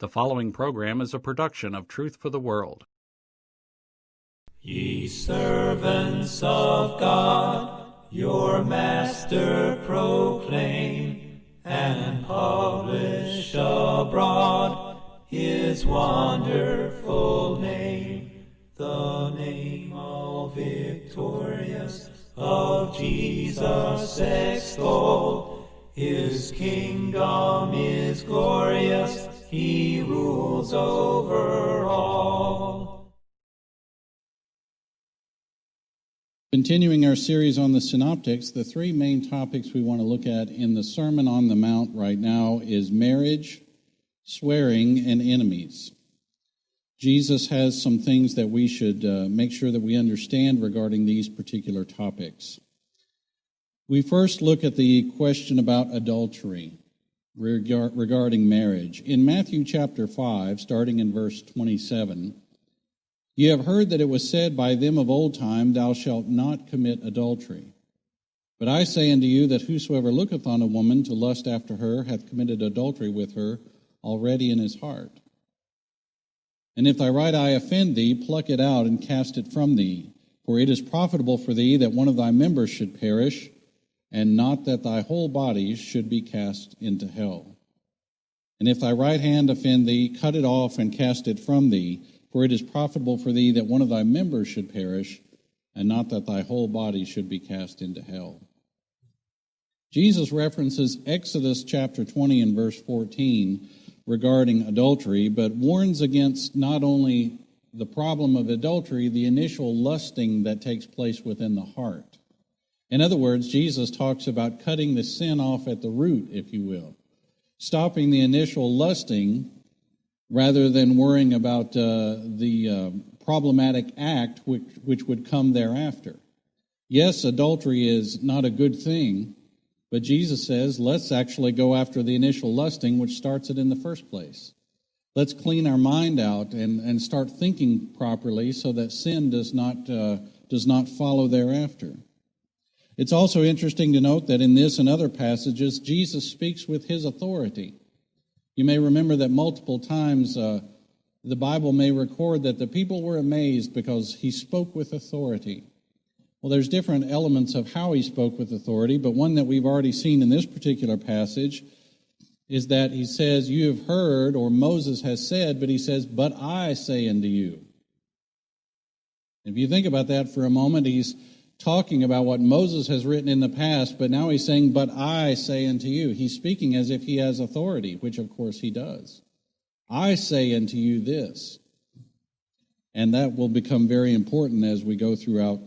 The following program is a production of Truth for the World. Ye servants of God, your Master proclaim, and publish abroad his wonderful name, the name all victorious of Jesus extol. His kingdom is glorious, he rules over all. Continuing our series on the Synoptics, the three main topics we want to look at in the Sermon on the Mount right now is marriage, swearing, and enemies. Jesus has some things that we should make sure that we understand regarding these particular topics. We first look at the question about adultery regarding marriage. In Matthew chapter 5, starting in verse 27, "Ye have heard that it was said by them of old time, Thou shalt not commit adultery. But I say unto you that whosoever looketh on a woman to lust after her hath committed adultery with her already in his heart. And if thy right eye offend thee, pluck it out and cast it from thee. For it is profitable for thee that one of thy members should perish, and not that thy whole body should be cast into hell. And if thy right hand offend thee, cut it off and cast it from thee. For it is profitable for thee that one of thy members should perish, and not that thy whole body should be cast into hell." Jesus references Exodus chapter 20 and verse 14 regarding adultery, but warns against not only the problem of adultery, the initial lusting that takes place within the heart. In other words, Jesus talks about cutting the sin off at the root, if you will, stopping the initial lusting rather than worrying about the problematic act which would come thereafter. Yes, adultery is not a good thing, but Jesus says, let's actually go after the initial lusting, which starts it in the first place. Let's clean our mind out and start thinking properly so that sin does not follow thereafter. It's also interesting to note that in this and other passages, Jesus speaks with his authority. You may remember that multiple times the Bible may record that the people were amazed because he spoke with authority. Well, there's different elements of how he spoke with authority, but one that we've already seen in this particular passage is that he says, "You have heard," or Moses has said, but he says, "But I say unto you." If you think about that for a moment, he's talking about what Moses has written in the past, but now he's saying, "But I say unto you." He's speaking as if he has authority, which of course he does. "I say unto you this." And that will become very important as we go throughout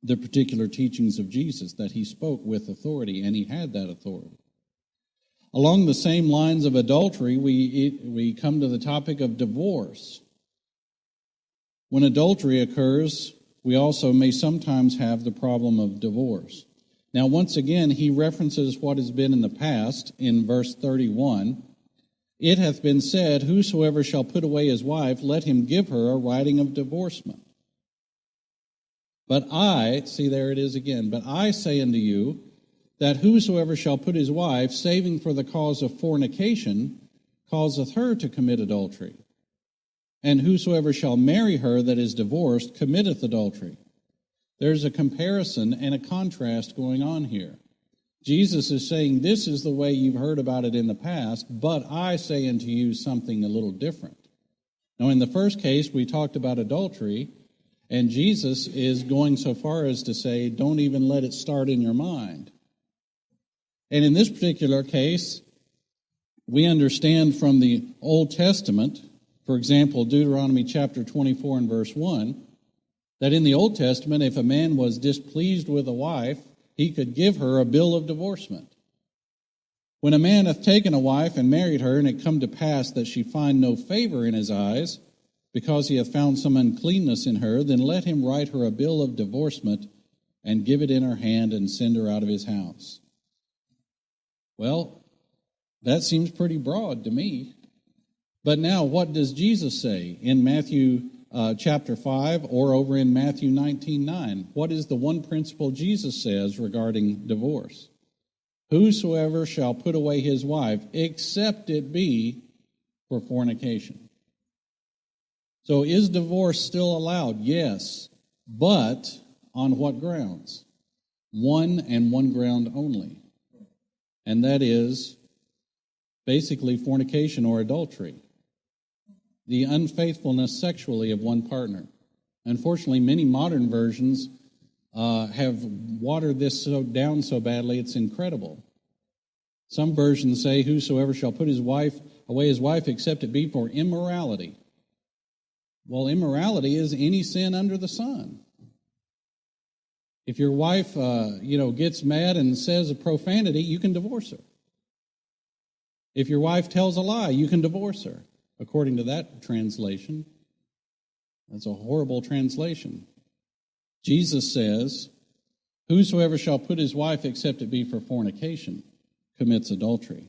the particular teachings of Jesus, that he spoke with authority, and he had that authority. Along the same lines of adultery, we come to the topic of divorce. When adultery occurs, we also may sometimes have the problem of divorce. Now, once again, he references what has been in the past in verse 31. "It hath been said, Whosoever shall put away his wife, let him give her a writing of divorcement. But I," see there it is again, "but I say unto you, that whosoever shall put his wife, saving for the cause of fornication, causeth her to commit adultery. And whosoever shall marry her that is divorced committeth adultery." There's a comparison and a contrast going on here. Jesus is saying, this is the way you've heard about it in the past, but I say unto you something a little different. Now, in the first case, we talked about adultery, and Jesus is going so far as to say, don't even let it start in your mind. And in this particular case, we understand from the Old Testament, for example, Deuteronomy chapter 24 and verse 1, that in the Old Testament, if a man was displeased with a wife, he could give her a bill of divorcement. "When a man hath taken a wife and married her, and it come to pass that she find no favor in his eyes, because he hath found some uncleanness in her, then let him write her a bill of divorcement, and give it in her hand, and send her out of his house." Well, that seems pretty broad to me. But now, what does Jesus say in Matthew chapter 5 or over in Matthew 19:9? What is the one principle Jesus says regarding divorce? "Whosoever shall put away his wife, except it be for fornication. So is divorce still allowed? Yes. But on what grounds? One and one ground only. And that is basically fornication or adultery. The unfaithfulness sexually of one partner. Unfortunately, many modern versions have watered this down so badly it's incredible. Some versions say, whosoever shall put away his wife except it be for immorality. Well, immorality is any sin under the sun. If your wife, gets mad and says a profanity, you can divorce her. If your wife tells a lie, you can divorce her. According to that translation, that's a horrible translation. Jesus says, whosoever shall put his wife except it be for fornication commits adultery.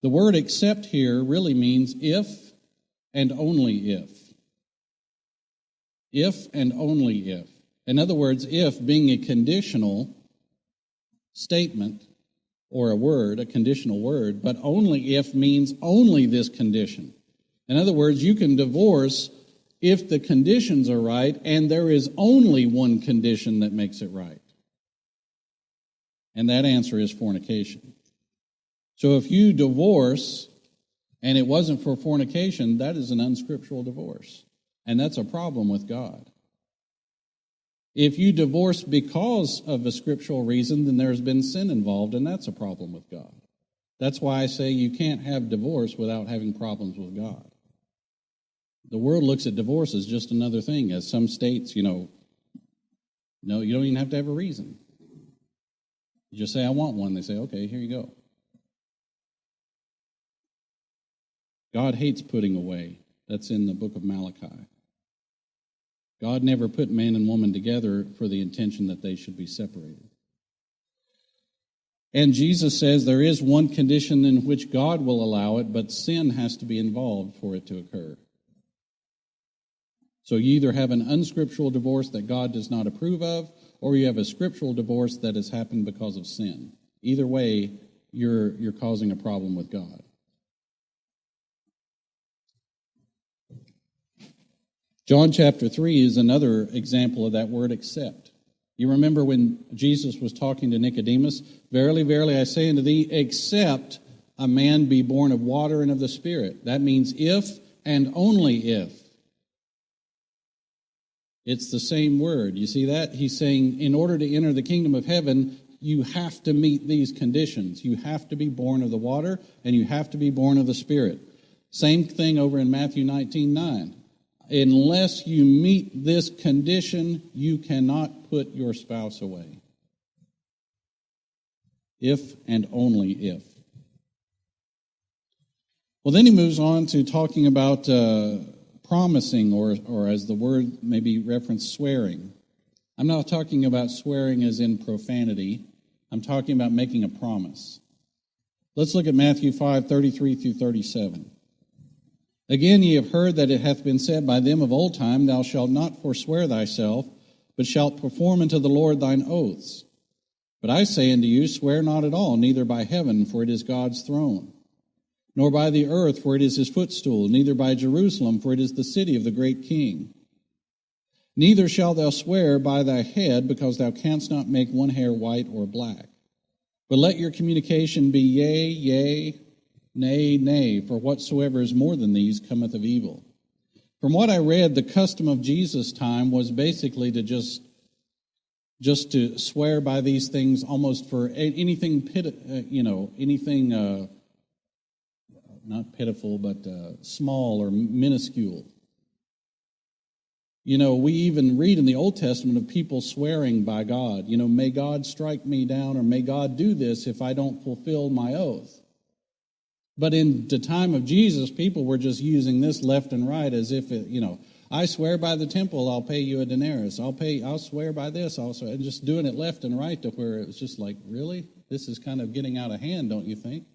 The word except here really means if and only if. If and only if. In other words, if being a conditional statement or a conditional word, but only if means only this condition. In other words, you can divorce if the conditions are right, and there is only one condition that makes it right. And that answer is fornication. So if you divorce and it wasn't for fornication, that is an unscriptural divorce. And that's a problem with God. If you divorce because of a scriptural reason, then there's been sin involved, and that's a problem with God. That's why I say you can't have divorce without having problems with God. The world looks at divorce as just another thing, as some states, no, you don't even have to have a reason. You just say, I want one. They say, okay, here you go. God hates putting away. That's in the book of Malachi. God never put man and woman together for the intention that they should be separated. And Jesus says there is one condition in which God will allow it, but sin has to be involved for it to occur. So you either have an unscriptural divorce that God does not approve of, or you have a scriptural divorce that has happened because of sin. Either way, you're causing a problem with God. John chapter 3 is another example of that word accept. You remember when Jesus was talking to Nicodemus, verily, verily, I say unto thee, except a man be born of water and of the Spirit. That means if and only if. It's the same word. You see that? He's saying in order to enter the kingdom of heaven, you have to meet these conditions. You have to be born of the water and you have to be born of the Spirit. Same thing over in Matthew 19:9. Unless you meet this condition, you cannot put your spouse away. If and only if. Well, then he moves on to talking about promising, or as the word may be referenced, swearing. I'm not talking about swearing as in profanity. I'm talking about making a promise. Let's look at Matthew 5:33 through 37. Again, ye have heard that it hath been said by them of old time, thou shalt not forswear thyself, but shalt perform unto the Lord thine oaths. But I say unto you, swear not at all, neither by heaven, for it is God's throne, nor by the earth, for it is his footstool, neither by Jerusalem, for it is the city of the great King. Neither shalt thou swear by thy head, because thou canst not make one hair white or black. But let your communication be yea, yea, nay, nay, for whatsoever is more than these cometh of evil. From what I read, the custom of Jesus' time was basically to just to swear by these things almost for anything, not pitiful, but small or minuscule. We even read in the Old Testament of people swearing by God. May God strike me down, or may God do this if I don't fulfill my oath. But in the time of Jesus, people were just using this left and right as if, I swear by the temple, I'll pay you a denarius. I'll swear by this also. And just doing it left and right to where it was just like, really? This is kind of getting out of hand, don't you think?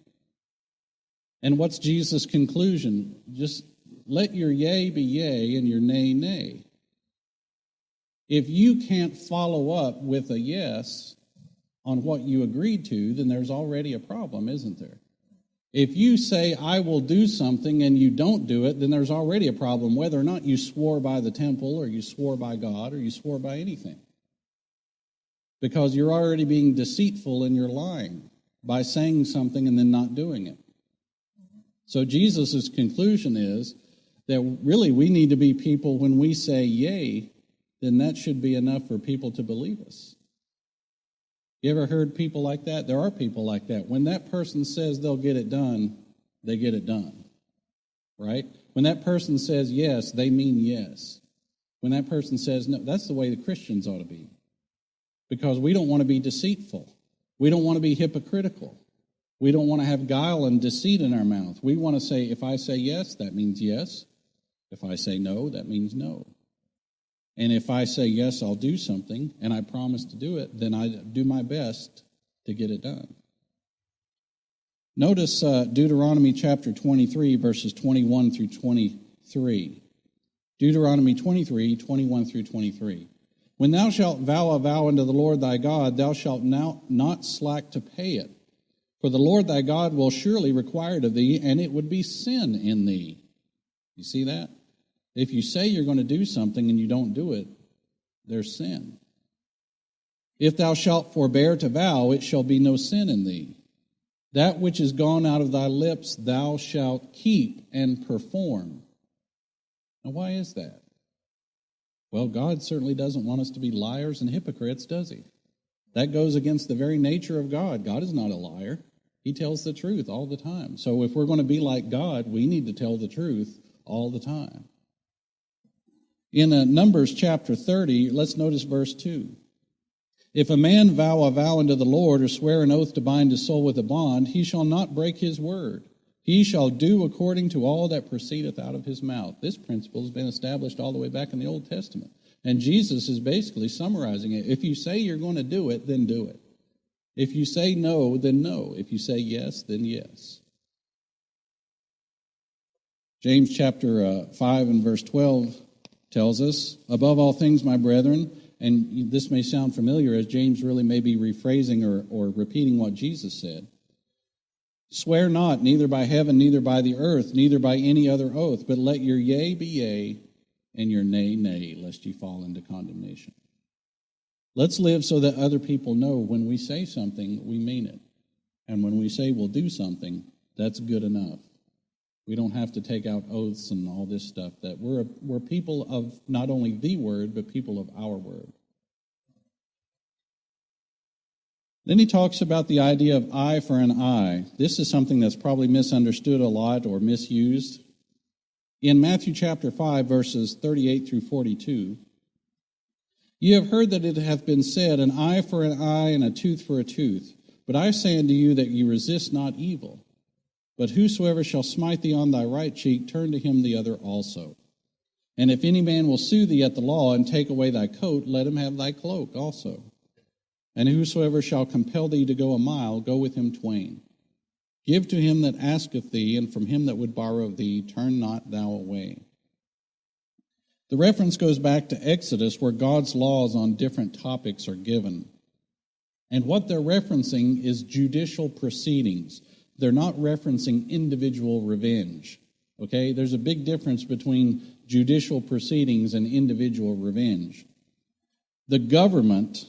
And what's Jesus' conclusion? Just let your yea be yea and your nay, nay. If you can't follow up with a yes on what you agreed to, then there's already a problem, isn't there? If you say, I will do something, and you don't do it, then there's already a problem, whether or not you swore by the temple, or you swore by God, or you swore by anything. Because you're already being deceitful and you're lying by saying something and then not doing it. So Jesus' conclusion is that really we need to be people, when we say yea, then that should be enough for people to believe us. You ever heard people like that? There are people like that. When that person says they'll get it done, they get it done. Right? When that person says yes, they mean yes. When that person says no, that's the way the Christians ought to be. Because we don't want to be deceitful. We don't want to be hypocritical. We don't want to have guile and deceit in our mouth. We want to say, if I say yes, that means yes. If I say no, that means no. And if I say yes, I'll do something, and I promise to do it, then I do my best to get it done. Notice Deuteronomy chapter 23, verses 21 through 23. Deuteronomy 23, 21 through 23. When thou shalt vow a vow unto the Lord thy God, thou shalt not slack to pay it. For the Lord thy God will surely require it of thee, and it would be sin in thee. You see that? If you say you're going to do something and you don't do it, there's sin. If thou shalt forbear to vow, it shall be no sin in thee. That which is gone out of thy lips thou shalt keep and perform. Now, why is that? Well, God certainly doesn't want us to be liars and hypocrites, does he? That goes against the very nature of God. God is not a liar. He tells the truth all the time. So if we're going to be like God, we need to tell the truth all the time. In Numbers chapter 30, let's notice verse 2. If a man vow a vow unto the Lord, or swear an oath to bind his soul with a bond, he shall not break his word. He shall do according to all that proceedeth out of his mouth. This principle has been established all the way back in the Old Testament. And Jesus is basically summarizing it. If you say you're going to do it, then do it. If you say no, then no. If you say yes, then yes. James chapter 5 and verse 12 tells us, above all things, my brethren, and this may sound familiar as James really may be rephrasing or repeating what Jesus said, swear not, neither by heaven, neither by the earth, neither by any other oath, but let your yea be yea, and your nay, nay, lest ye fall into condemnation. Let's live so that other people know when we say something, we mean it. And when we say we'll do something, that's good enough. We don't have to take out oaths and all this stuff. That we're people of not only the word, but people of our word. Then he talks about the idea of eye for an eye. This is something that's probably misunderstood a lot or misused. In Matthew chapter 5, verses 38 through 42, ye have heard that it hath been said, an eye for an eye and a tooth for a tooth. But I say unto you that ye resist not evil. But whosoever shall smite thee on thy right cheek, turn to him the other also. And if any man will sue thee at the law and take away thy coat, let him have thy cloak also. And whosoever shall compel thee to go a mile, go with him twain. Give to him that asketh thee, and from him that would borrow of thee, turn not thou away. The reference goes back to Exodus, where God's laws on different topics are given. And what they're referencing is judicial proceedings. They're not referencing individual revenge. Okay? There's a big difference between judicial proceedings and individual revenge. The government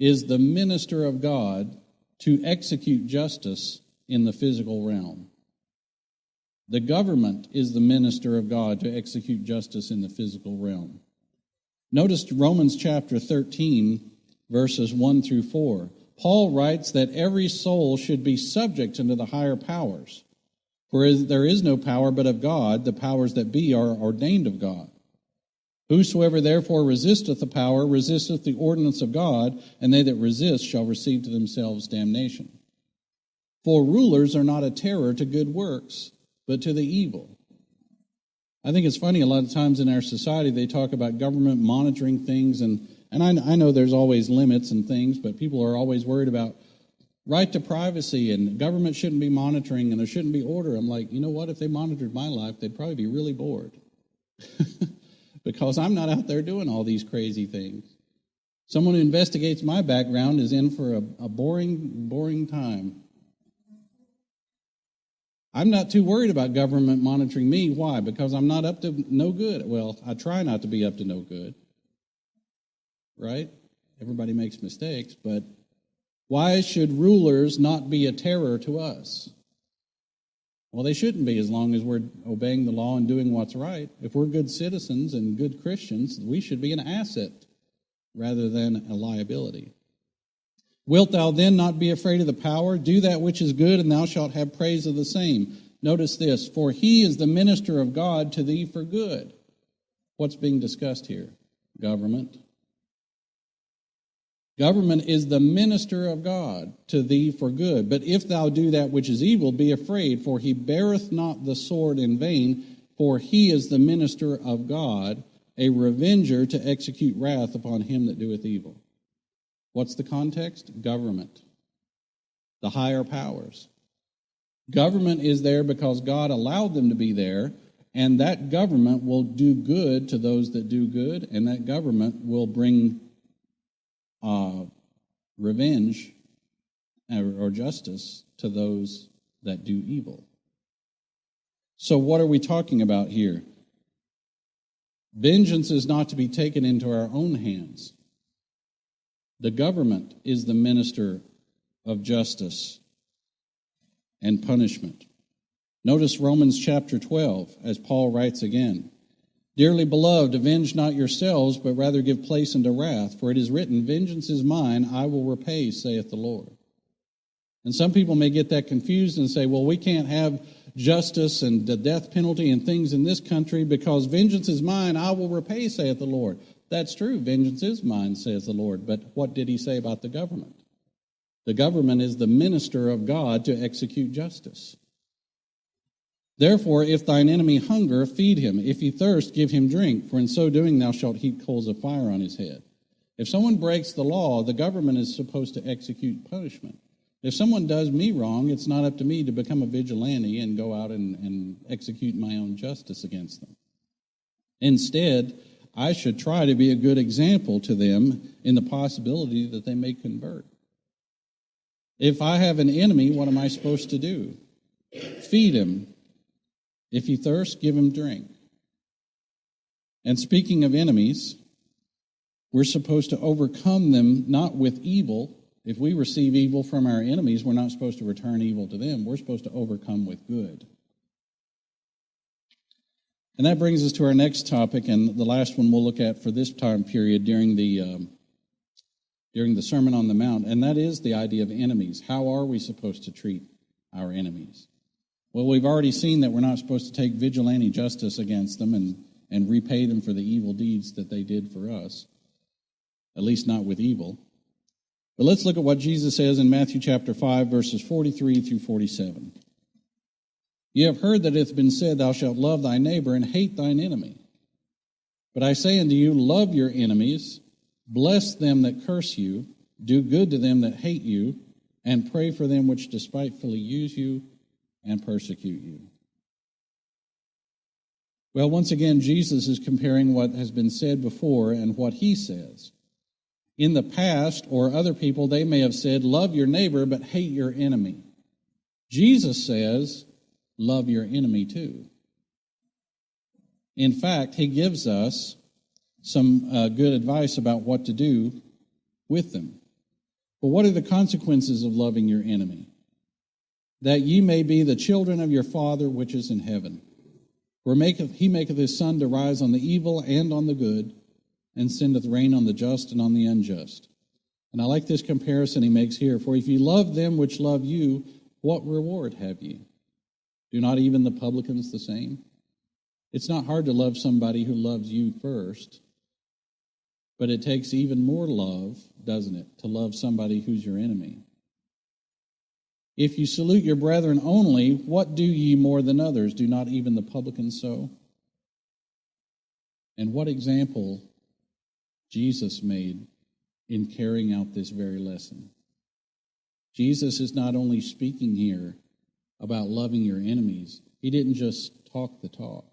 is the minister of God to execute justice in the physical realm. The government is the minister of God to execute justice in the physical realm. Notice Romans chapter 13, verses 1 through 4. Paul writes that every soul should be subject unto the higher powers. For there is no power but of God, the powers that be are ordained of God. Whosoever therefore resisteth the power, resisteth the ordinance of God, and they that resist shall receive to themselves damnation. For rulers are not a terror to good works, but to the evil. I think it's funny, a lot of times in our society they talk about government monitoring things, and I know there's always limits and things, but people are always worried about right to privacy, and government shouldn't be monitoring, and there shouldn't be order. I'm like, you know what? If they monitored my life, they'd probably be really bored. Because I'm not out there doing all these crazy things. Someone who investigates my background is in for a boring time. I'm not too worried about government monitoring me. Why? Because I'm not up to no good. Well, I try not to be up to no good, right? Everybody makes mistakes, but why should rulers not be a terror to us? Well, they shouldn't be, as long as we're obeying the law and doing what's right. If we're good citizens and good Christians, we should be an asset rather than a liability. Wilt thou then not be afraid of the power? Do that which is good, and thou shalt have praise of the same. Notice this, for he is the minister of God to thee for good. What's being discussed here? Government. Government is the minister of God to thee for good. But if thou do that which is evil, be afraid, for he beareth not the sword in vain, for he is the minister of God, a revenger to execute wrath upon him that doeth evil. What's the context? Government. The higher powers. Government is there because God allowed them to be there, and that government will do good to those that do good, and that government will bring revenge or justice to those that do evil. So what are we talking about here? Vengeance is not to be taken into our own hands. The government is the minister of justice and punishment. Notice Romans chapter 12, as Paul writes again. Dearly beloved, avenge not yourselves, but rather give place unto wrath, for it is written, vengeance is mine, I will repay, saith the Lord. And some people may get that confused and say, well, we can't have justice and the death penalty and things in this country because vengeance is mine, I will repay, saith the Lord. That's true, vengeance is mine, says the Lord. But what did he say about the government? The government is the minister of God to execute justice. Therefore, if thine enemy hunger, feed him. If he thirst, give him drink, for in so doing thou shalt heap coals of fire on his head. If someone breaks the law, the government is supposed to execute punishment. If someone does me wrong, it's not up to me to become a vigilante and go out and execute my own justice against them. Instead, I should try to be a good example to them in the possibility that they may convert. If I have an enemy, what am I supposed to do? Feed him. If he thirsts, give him drink. And speaking of enemies, we're supposed to overcome them not with evil. If we receive evil from our enemies, we're not supposed to return evil to them. We're supposed to overcome with good. And that brings us to our next topic, and the last one we'll look at for this time period during the Sermon on the Mount, and that is the idea of enemies. How are we supposed to treat our enemies? Well, we've already seen that we're not supposed to take vigilante justice against them and repay them for the evil deeds that they did for us, at least not with evil. But let's look at what Jesus says in Matthew chapter 5, verses 43 through 47. You have heard that it hath been said, thou shalt love thy neighbor and hate thine enemy. But I say unto you, love your enemies, bless them that curse you, do good to them that hate you, and pray for them which despitefully use you and persecute you. Well, once again, Jesus is comparing what has been said before and what he says. In the past, or other people, they may have said, love your neighbor, but hate your enemy. Jesus says, love your enemy too. In fact, he gives us some good advice about what to do with them. But what are the consequences of loving your enemy? That ye may be the children of your Father which is in heaven. For he maketh his sun to rise on the evil and on the good, and sendeth rain on the just and on the unjust. And I like this comparison he makes here. For if ye love them which love you, what reward have ye? Do not even the publicans the same? It's not hard to love somebody who loves you first, but it takes even more love, doesn't it, to love somebody who's your enemy. If you salute your brethren only, what do ye more than others? Do not even the publicans so? And what example Jesus made in carrying out this very lesson. Jesus is not only speaking here about loving your enemies. He didn't just talk the talk.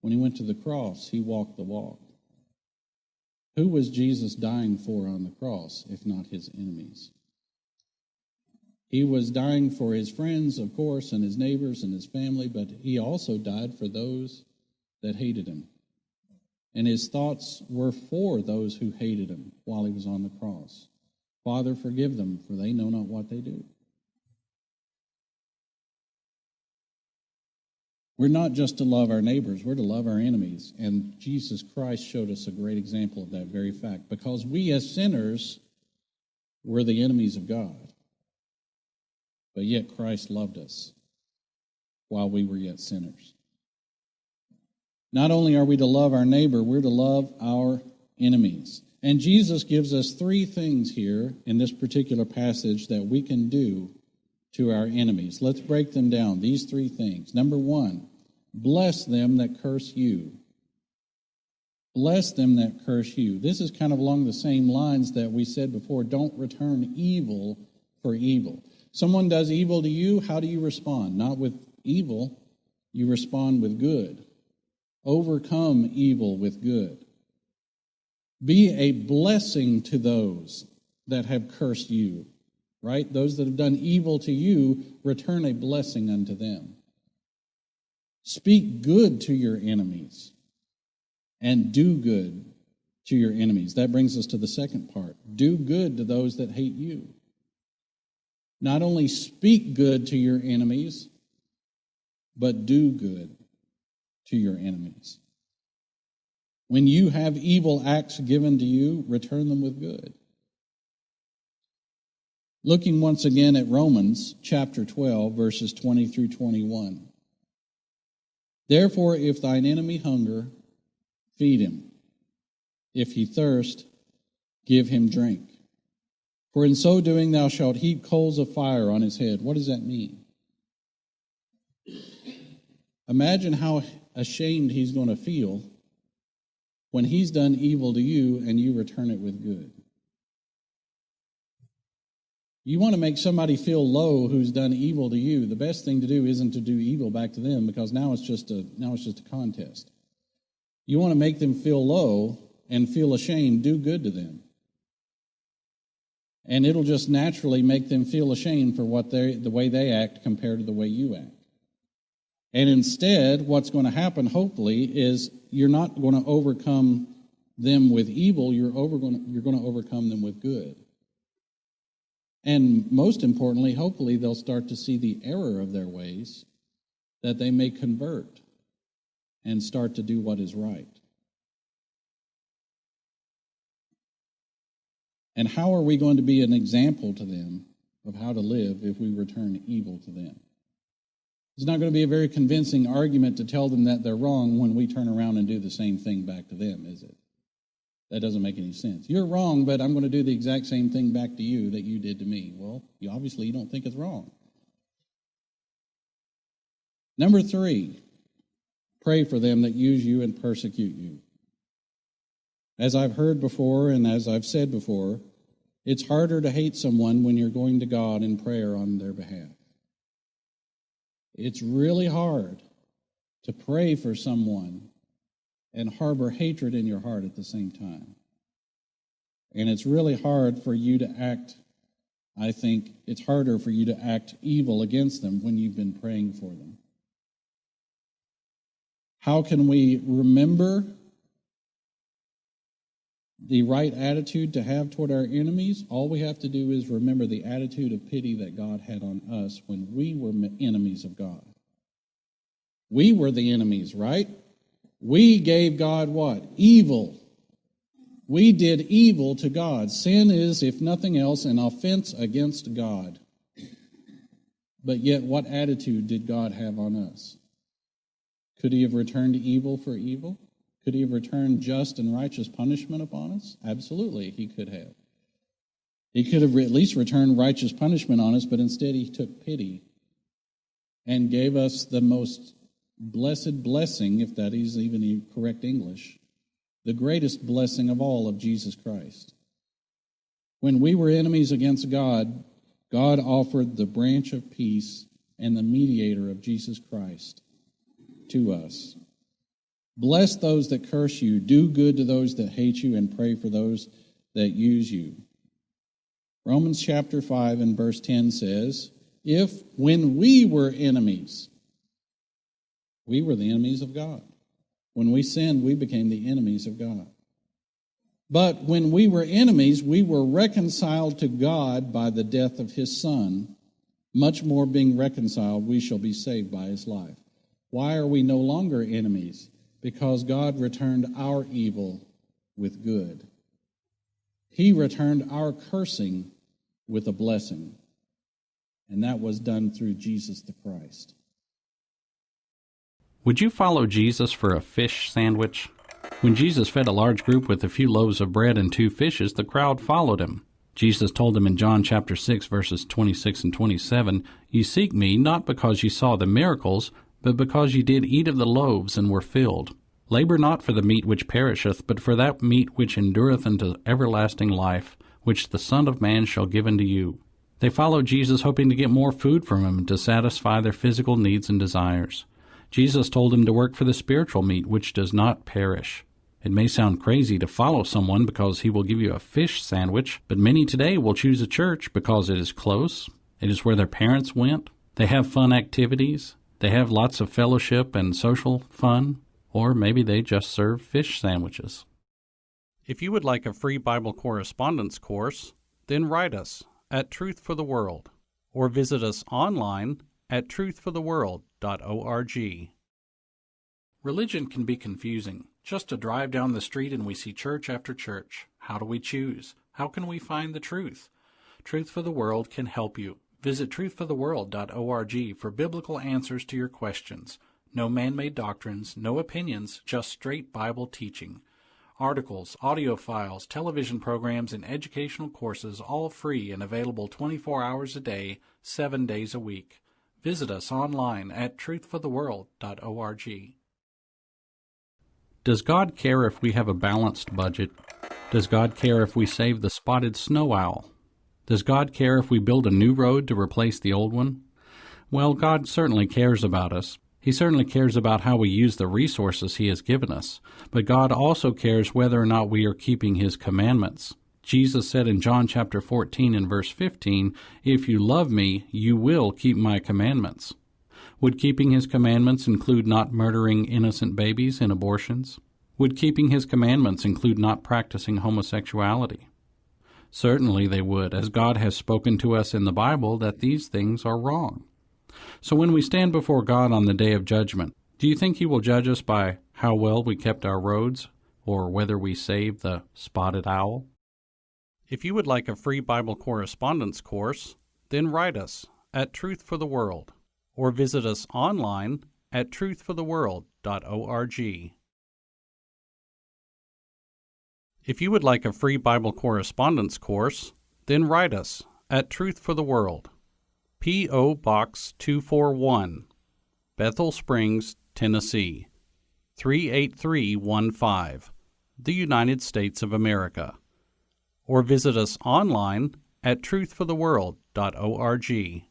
When he went to the cross, he walked the walk. Who was Jesus dying for on the cross, if not his enemies? He was dying for his friends, of course, and his neighbors and his family, but he also died for those that hated him. And his thoughts were for those who hated him while he was on the cross. Father, forgive them, for they know not what they do. We're not just to love our neighbors, we're to love our enemies. And Jesus Christ showed us a great example of that very fact, because we as sinners were the enemies of God. But yet Christ loved us while we were yet sinners. Not only are we to love our neighbor, we're to love our enemies. And Jesus gives us three things here in this particular passage that we can do to our enemies. Let's break them down. These three things. Number one, bless them that curse you. Bless them that curse you. This is kind of along the same lines that we said before. Don't return evil for evil. Someone does evil to you, how do you respond? Not with evil, you respond with good. Overcome evil with good. Be a blessing to those that have cursed you, right? Those that have done evil to you, return a blessing unto them. Speak good to your enemies and do good to your enemies. That brings us to the second part. Do good to those that hate you. Not only speak good to your enemies, but do good to your enemies. When you have evil acts given to you, return them with good. Looking once again at Romans chapter 12, verses 20 through 21. Therefore, if thine enemy hunger, feed him. If he thirst, give him drink. For in so doing thou shalt heap coals of fire on his head. What does that mean? Imagine how ashamed he's going to feel when he's done evil to you and you return it with good. You want to make somebody feel low who's done evil to you. The best thing to do isn't to do evil back to them, because now it's just a contest. You want to make them feel low and feel ashamed, do good to them. And it'll just naturally make them feel ashamed for the way they act compared to the way you act. And instead, what's going to happen, hopefully, is you're not going to overcome them with evil, you're going to overcome them with good. And most importantly, hopefully, they'll start to see the error of their ways, that they may convert and start to do what is right. And how are we going to be an example to them of how to live if we return evil to them? It's not going to be a very convincing argument to tell them that they're wrong when we turn around and do the same thing back to them, is it? That doesn't make any sense. You're wrong, but I'm going to do the exact same thing back to you that you did to me. Well, you obviously don't think it's wrong. Number 3, pray for them that use you and persecute you. As I've heard before and as I've said before, it's harder to hate someone when you're going to God in prayer on their behalf. It's really hard to pray for someone and harbor hatred in your heart at the same time. And it's really hard for you to act, I think, it's harder for you to act evil against them when you've been praying for them. How can we remember the right attitude to have toward our enemies? All we have to do is remember the attitude of pity that God had on us when we were enemies of God. We were the enemies, right? We gave God what? Evil. We did evil to God. Sin is, if nothing else, an offense against God. But yet, what attitude did God have on us? Could he have returned evil for evil? Could he have returned just and righteous punishment upon us? Absolutely, he could have. He could have at least returned righteous punishment on us, but instead he took pity and gave us the most blessed blessing, if that is even the correct English, the greatest blessing of all of Jesus Christ. When we were enemies against God, God offered the branch of peace and the mediator of Jesus Christ to us. Bless those that curse you, do good to those that hate you, and pray for those that use you. Romans chapter 5 and verse 10 says, if when we were enemies, we were the enemies of God. When we sinned, we became the enemies of God. But when we were enemies, we were reconciled to God by the death of his Son. Much more being reconciled, we shall be saved by his life. Why are we no longer enemies? Because God returned our evil with good. He returned our cursing with a blessing. And that was done through Jesus the Christ. Would you follow Jesus for a fish sandwich? When Jesus fed a large group with a few loaves of bread and 2 fishes, the crowd followed him. Jesus told them in John chapter 6, verses 26 and 27, "You seek me not because you saw the miracles, but because you did eat of the loaves and were filled. Labor not for the meat which perisheth, but for that meat which endureth unto everlasting life, which the Son of Man shall give unto you." They followed Jesus hoping to get more food from him to satisfy their physical needs and desires. Jesus told them to work for the spiritual meat which does not perish. It may sound crazy to follow someone because he will give you a fish sandwich, but many today will choose a church because it is close, it is where their parents went, they have fun activities, they have lots of fellowship and social fun, or maybe they just serve fish sandwiches. If you would like a free Bible correspondence course, then write us at Truth for the World, or visit us online at truthfortheworld.org. Religion can be confusing. Just a drive down the street and we see church after church. How do we choose? How can we find the truth? Truth for the World can help you. Visit truthfortheworld.org for biblical answers to your questions. No man-made doctrines, no opinions, just straight Bible teaching. Articles, audio files, television programs, and educational courses, all free and available 24 hours a day, 7 days a week. Visit us online at truthfortheworld.org. Does God care if we have a balanced budget? Does God care if we save the spotted snow owl? Does God care if we build a new road to replace the old one? Well, God certainly cares about us. He certainly cares about how we use the resources He has given us. But God also cares whether or not we are keeping His commandments. Jesus said in John chapter 14 and verse 15, "If you love me, you will keep my commandments." Would keeping His commandments include not murdering innocent babies in abortions? Would keeping His commandments include not practicing homosexuality? Certainly they would, as God has spoken to us in the Bible that these things are wrong. So when we stand before God on the day of judgment, do you think He will judge us by how well we kept our roads, or whether we saved the spotted owl? If you would like a free Bible correspondence course, then write us at Truth for the World, or visit us online at truthfortheworld.org. If you would like a free Bible correspondence course, then write us at Truth for the World, P.O. Box 241, Bethel Springs, Tennessee, 38315, the United States of America. Or visit us online at truthfortheworld.org.